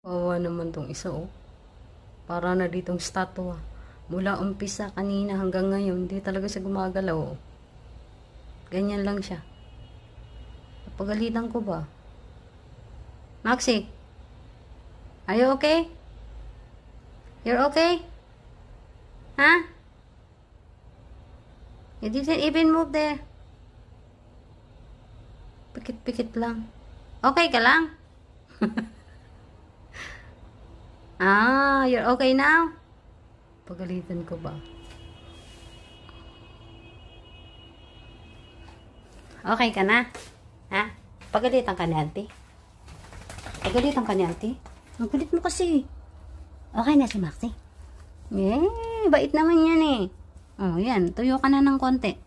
Kawawa naman tong isa, oh. Para na ditong statua. Mula umpisa kanina hanggang ngayon, hindi talaga siya gumagalaw, oh. Ganyan lang siya. Napagalitan ko ba? Maxie? Are you okay? You're okay? Huh? You didn't even move there. Pikit-pikit lang. Okay ka lang? You're okay now? Pagalitan ko ba? Okay ka na? Ha? Pagalitan ka ni auntie? Pagalitan ka ni auntie? Ang kulit mo kasi. Okay na si Maxie? Bait naman yan eh. Oh, yan. Tuyo ka na ng konti.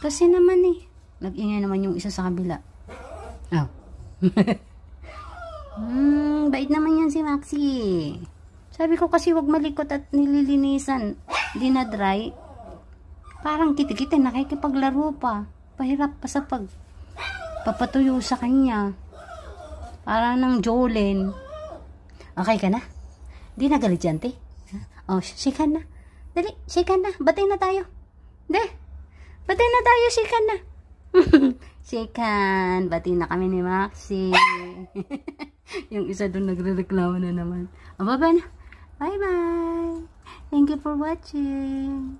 Kasi naman eh. Nag-ingay naman yung isa sa kabila. Oh. Bait naman yan si Maxie. Sabi ko kasi wag malikot at nililinisan. Di na dry. Parang kitikita nakikipaglaro pa. Pahirap pa sa papatuyo sa kanya. Parang ng Jolene. Okay ka na? Di na galit yan, te? Oh, shake hand na. Dali, shake hand na. Batay na tayo. Batay na tayo, shake hand na. Shake hand. Batay na kami ni Maxie. Yung isa doon nagre-reklamo na naman. O, baba na. Bye-bye. Thank you for watching.